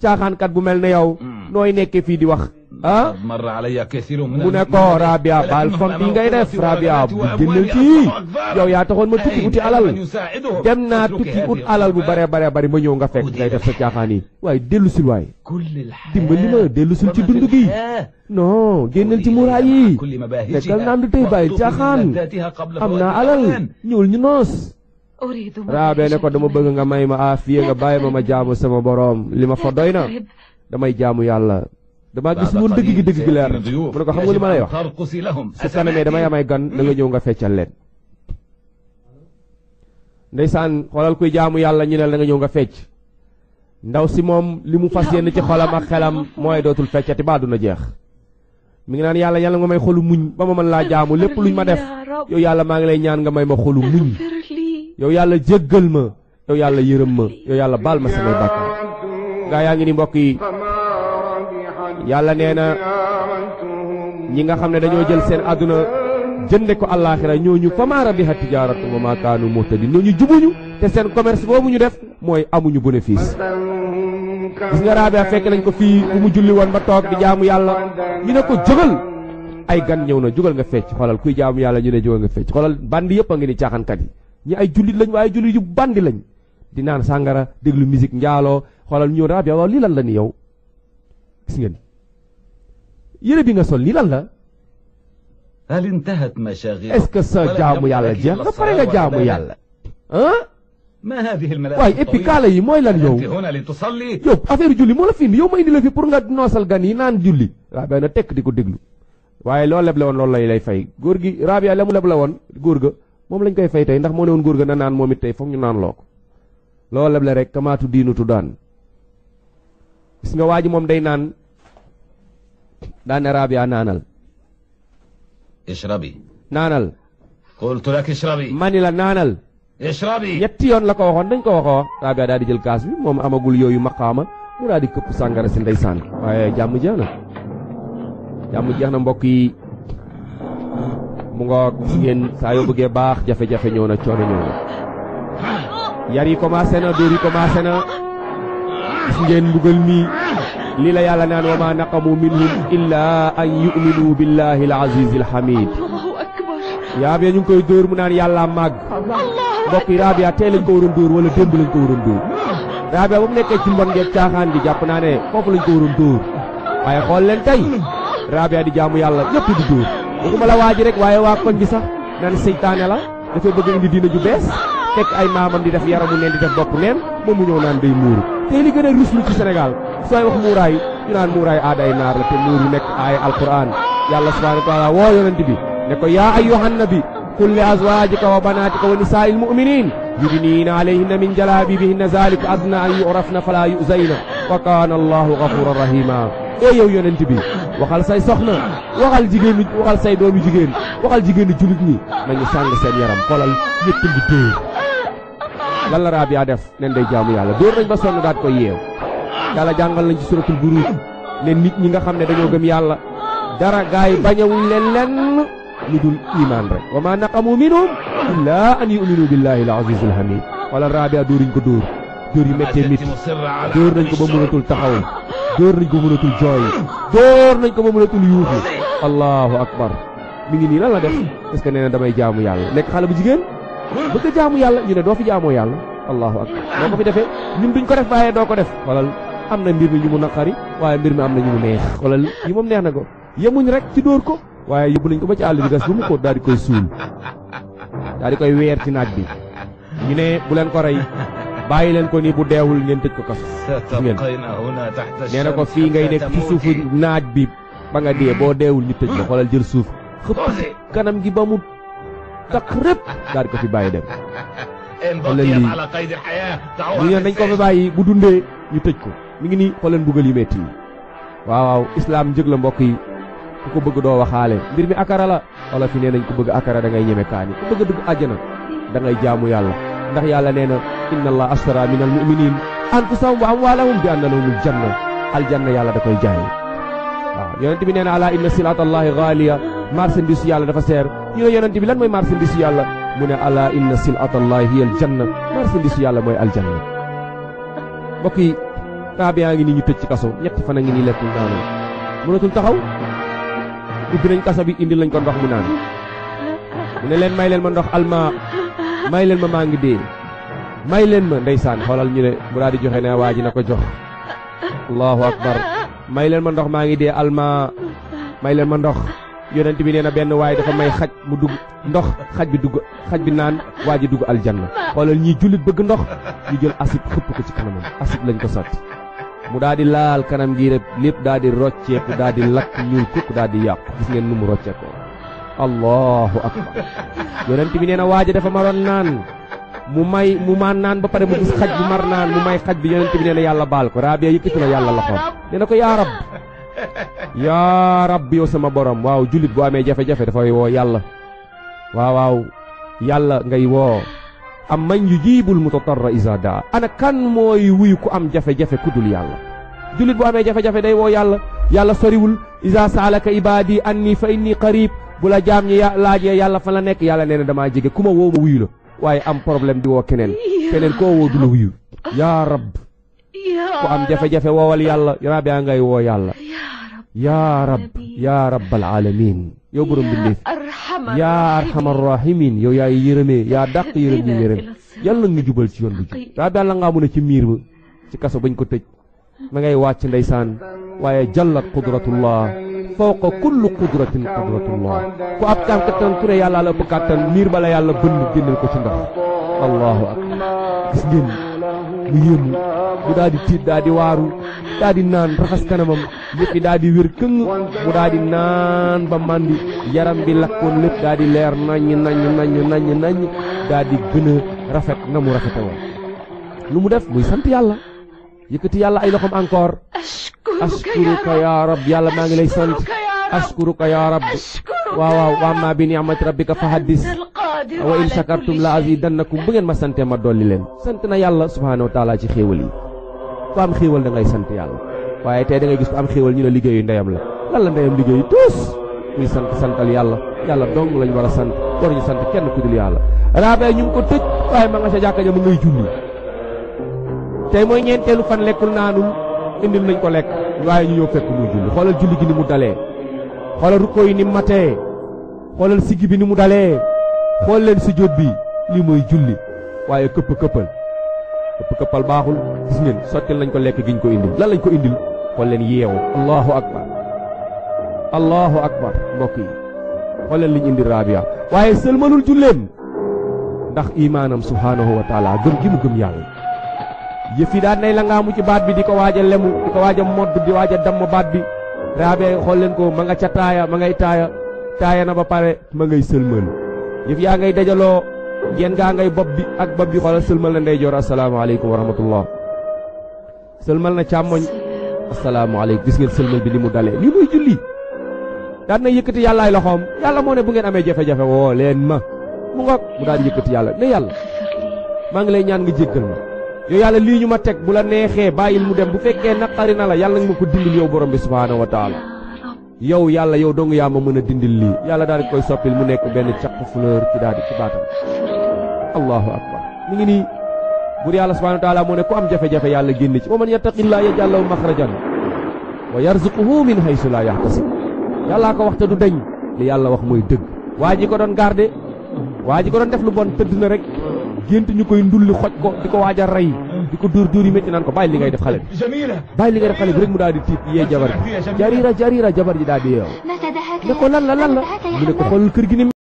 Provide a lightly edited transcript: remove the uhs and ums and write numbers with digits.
caaxaankat bu mel ne yow nooy nekkee fii di wax ah mu ne ko Rabia baal fam bi ngay def Rabia bu génnal ci yow yaa taxoon ma tukki uti alal dem naa tukki ut alal bu bare bari ma ñëw nga fekk ngay def sa caaxaan yi waaye dellu sil waay dimbali ma dellu sil ci dund gi non génnal ci muraay yi nekkal naan du tey bàyyi caaxaan am naa alal ñëwul ñu noos Rabia ne ko dama bëgg nga may ma aafiya nga bàyyi ma jaamu sama boroom li ma fa doy na damay jaamu yàlla damaa gis woon dëgg gi leer na mu ne ko xam nga li ma lay wax su kanamee damay amay gan da nga ñëw nga feccal leen ndeysaan xoolal kuy jaamu yàlla ñu ne da nga ñëw nga fecc ndaw si moom li mu fas yéene ci xolam ak xelam mooy dootul feccati ba duna jeex mi ngi naan yàlla nga may xolu muñ ba ma mën laa jaamu lépp luñ ma def yow yàlla maa ngi lay ñaan nga may ma xolu muñ yow yàlla jéggal ma yow yàlla yërëm ma yow yàlla baal ma samay bàkkaar gaa yaa ngi ni mbokk yi yàlla nee na ñi nga xam ne dañoo jël seen àdduna jënde ko àllaaxira ñooñu fama rabihat tijaaratu wa ma kaanu muhtadin ñooñu jubuñu te seen commerce boobu ñu def mooy amuñu bénéfice gis nga Rabia fekk nañ ko fii bu mu julli woon ba toog di jaamu yàlla ñu ne ko jógal ay gan ñëw na jógal nga fecc xoolal kuy jaamu yàlla ñu ne jógal nga fecc xoolal bandi yëpp a ngi ni caaxaankat yi ñi ay jullit lañ waaye jullit yu bandi lañ di naan sàngara déglu musique njaaloo xoolal ñëw Rabia waaw lii lan la ni yow gis ngeen yére bi nga sol lii lan la est-ce que sa jaamu yàlla jeex nga pare nga jaamu yàlla ah waaye et puis kaala yi mooy lan yow yow affaire julli moo la fi indi yow ma indi la fi pour nga noosal gan yi naan julli Rabia na tekk di ko déglu waaye loo leble woon loolu lay fay góor gi Rabia la mu leble woon góor ga moom lañ koy fay tey ndax moo ne woon góor ga na naan moom it tey foog ñu naan loo ko loo leble rek kamaatu diinutu daan gis nga waa ji moom day naan daan ne Rabia naanal ishrabi naanal qultu lak ishrabi mani la naanal ishrabi ñetti yoon la ko waxoon dañ ko wax Rabia daal di jël kaas bi moom amagul yooyu maqaama mu daal di këpp sàngara si ndeysaan waaye jàmm jeex na mbokk yi mu ngoog ngeen saa yoo bëggee baax jafe-jafe ñëw na coono ñëw na yar yi commencé na dóor yi commencé na gis ngeen mbugal mi lii la yàlla naan wa ma naqamu minhum illa an yu'minu billahi al-aziz al-hamid yaa bi ñu ngi koy dóor mu naan yàlla màgg mbokk yi Rabia tey lañ ko waroon dóor wala démb lañ ko waroon dóor Rabia ba mu nekkee ci mbon ngeeg caaxaan gi jàpp naa ne foofu lañ ko waroon dóor waaye xool leen tey Rabia di jaamu yàlla ñëpp di dóor waxuma la waa ji rek waaye waa koñ bi sax naan seytaane la dafay bëgg indi diina ju bees fekk ay maamam di def yaramu neen di def bopp neen moom mu ñëw naan day muuru tey li gën a ruslu ci Sénégal sooy wax muuraay ñu naan muuraay aaday naar la te muuru nekk ay alquran yàlla subhanahu wa taala woo yonent bi ne ko yaa ayyuhan nabi qul li azwajika wa banatika wa nisaa'il mu'minin yudniina alayhinna min jalabibihinna zalika adna an yu'rafna fala yu'zayna wa kana allahu ghafuran rahima yow yonent bi waxal say soxna waxal jigéen waxal say doomi jigéen waxal jigéenu julit ñi nañu sàng seen yaram xolal ñëpp ngi dóor lan la Rabia def nen day jaamu yàlla dóor nañ ba sonn daat koy yeew yàlla jàngal nañ ci suratul buruj ne nit ñi nga xam ne dañoo gëm yàlla dara gaay bañawuñ leen lenn lu dul iman rek wa ma naqamu minhum illa an yu'minu billahi al-aziz al-hamid wala Rabia dóoriñ ko dóor yu méttee métti dóor nañ ko ba mënatul taxaw dóor nañ ko mënatul jooy dóor nañ ko ba mënatul yuuxu allahu akbar mi ngi nii lan la def est-ce que nee na damay jaamu yàlla nekk xale bu jigéen bëgg a jaamu yàlla ñu ne doo fi jaamoo yàlla allahu akbar doo ko fi defee ñun duñ ko def waaye doo ko def walal am na mbir mi ñu mu naqari waaye mbir mi am na ñu mu neex walal yi moom neex na ko yemuñ rek ci dóor ko waaye yóbbu nañ ko ba ci àll bi gas ba mu ko daal di koy suul daal di koy weer ci naaj bi ñu ne bu leen ko rey bàyyi leen ko nii bu deewul ngeen tëj ko kaso ngeen nee na ko fii ngay nekk ci suufu naaj bi ba nga dee boo deewul ñu tëj ko xoolal jël suuf xëpp kanam gi ba mu takk rëpp daal di ko fi bàyyi dem xoolal lii ñu ne dañ ko fi bàyyi bu dundee ñu tëj ko mi ngi nii xoolal mbugal yi metti yi waaw islam njëg la mbokk yi ku ko bëgg doo waxaale mbir mi akara la wala fi nee nañ ko bëgg akara da ngay ñeme kaani ku bëgg dugg àjjana da ngay jaamu yàlla ndax yàlla nee na inna allah ashtara min almuminin anfusahum wa amwalahum bi anna lahumul janna aljanna yàlla da koy jaay waaw yonent bi nee na ala inna silatallahi ghaliya marchandise yàlla dafa seer ñu ne yonent bi lan mooy marchandise yàlla mu ne ala inna silatallahi hiya aljanna marchandise yàlla mooy aljanna mbokk yi Rabia ngi nii ñu tëj ci kaso ñetti fan a ngi nii lekkul naanul mënatul taxaw ubbi nañ kaso bi indi lañ ko ndox mu naan mu ne leen may leen ma ndox alma may leen ma maa ngi dee may leen ma ndeysaan xoolal ñu ne mu daal di joxe ne waa ji na ko jox allahu akbar may leen ma ndox maa ngi dee alma may leen ma ndox yonent bi nee na benn waaye dafa may xaj mu dugg ndox xaj bi naan waa ji dugg aljanna xoolal ñii jullit bëgg ndox ñu jël asib xëpp ko ci kanamam asib lañ ko sotti mu daal di laal kanam gi rek lépp daal di rocceeku daal di lakk ñuul kukk daal di yàqu gis ngeen nu mu rocceekoo allahu akbar yonent bi nee na waa ji dafa maroon naan mu maan naan ba pare mu gis xaj bu mar naan mu may xaj bi yonent bi nee na yàlla baal ko Rabia yëkkati na yàlla loxoom nee na ko yaa rab yow sama borom waaw jullit bu amee jafe-jafe dafay woo yàlla waaw yàlla ngay woo am man yujibul mutatarra iza daa ana kan mooy wuyu ku am jafe-jafe ku dul yàlla jullit bu amee jafe-jafe day woo yàlla soriwul iza saalaka ibadi anni fa inni qarib bu la jaam ñi laajee yàlla fa la nekk yàlla nee na damaa jege ku ma woo ma wuyu la waaye am problème di woo keneen koo woo du la wuyu yaa rab ku am jafe-jafe woowal yàlla Rabia ngay woo yàlla yaa rabbal alamin yow borom bindeef yaa arhamar rahimin yow yaay yërëmee yaa dàq yërëm ñu yërëm yàlla nga jubal ci yoon bu jub Rabia la ngaa mun a ci miir ba ci kaso bañ ko tëj ma ngay wàcc ndeysaan waaye jallat qudratullah fawqa kulli qudratin qudratullah ku ab tànkatan ku ne yàlla la ëpp kàttan miir ba la yàlla bënn génnal ko ci ndox allahu akbar gis ngeen mu yéemu mu daal di tiit daal di waaru daal di naan raxas kanamam lépp daal di wér këng mu daal di naan ba màndi yaram bi lakkoon lépp daal di leer naññ daal di gën a rafet na mu rafete woon lu mu def muy sant yàlla yëkkati yàlla ay loxom encore ashkuruka ya rab yàlla maa ngi lay sant ashkuruka ya rab waaw wa amma bi ni'mati rabbika fa haddis wa in shakartum la azidannakum bu ngeen ma sante ma dolli leen sant na yàlla subhanahu wa taala ci xéewal yi ku am xéewal da ngay sant yàlla waaye tey da ngay gis ku am xéewal ñu ne liggéeyu ndeyam la lan la ndeyam liggéeyu tous muy santal yàlla dong lañ war a sant waruñu sant kenn ku dul yàlla Rabia ñu ngi ko tëj waaye ma nga sa jàkka ja ma ngay julli tey mooy ñeenteelu fan lekkul naanul indil nañ ko lekk waaye ñu ñëw fekk muy julli xoolal julli gi ni mu dalee xoolal rukkoo yi ni mu matee xoolal siggi bi ni mu dalee xool leen si jóot bi lii mooy julli waaye këppal baaxul gis ngeen sottil nañ ko lekk gi ñu ko indil lan lañ ko indil xool leen yeewu allahu akbar mbokk yi xool leen liñ indi Rabia waaye sëlmalul julleem ndax imaanam subhanahu wa taala gëm gi mu gëm yàlla yëf yi daan nay la ngaamu ci baat bi di ko waaj a lemu di ko waaj a modd di waaj a damm baat bi Rabia xool leen ko ma nga ca taaya ma ngay taaya na ba pare ma ngay sëlmal yëf yaa ngay dajaloo geen gaa ngay bopp bi ak bopp bi xoolal sëlmal na ndeyjoor asalaamaaleykum wa rahmatullah sëlmal na càmmoñ asalaamaaleykum gis ngeen sëlmal bi ni mu dalee lii muy julli daan na yëkkati yàlla ay loxoom yàlla moo ne bu ngeen amee jafe-jafe woo leen ma mu ngoog mu daal di yëkkati yàlla ne yàlla maa ngi lay ñaan nga jéggal ma yow yàlla lii ñu ma teg bu la neexee bàyyil mu dem bu fekkee naqari na la yàlla nga ma ko dindil yow borom bi subhaanahu wa taala yow yàlla yow dong yaa ma mën a dindil lii yàlla daal di koy soppil mu nekk benn caq fleur ci daal di ci baatam allahu akbar mu ngi nii bur yàlla subhaanahu wa taala moo ne ku am jafe-jafe yàlla génn ci wa man yattaqillaa yaj'al lahu maxrajan wa yarzuquhu min haysu laa yahtasib yàllaa ko wax te du deñ li yàlla wax mooy dëgg waa ji ko doon garde waa ji ko doon def lu bon tëdd na rek gént ñu koy ndulli xoj ko di ko waaj a rey di ko dóor yi métti naan ko bàyyi li ngay def xale bi bàyyi li ngay def xale bi rek mu daal di tiit yee jabar ji jarira jabar ji daal di yeew ne ko lan la mu ne ko xoolal kër gi ni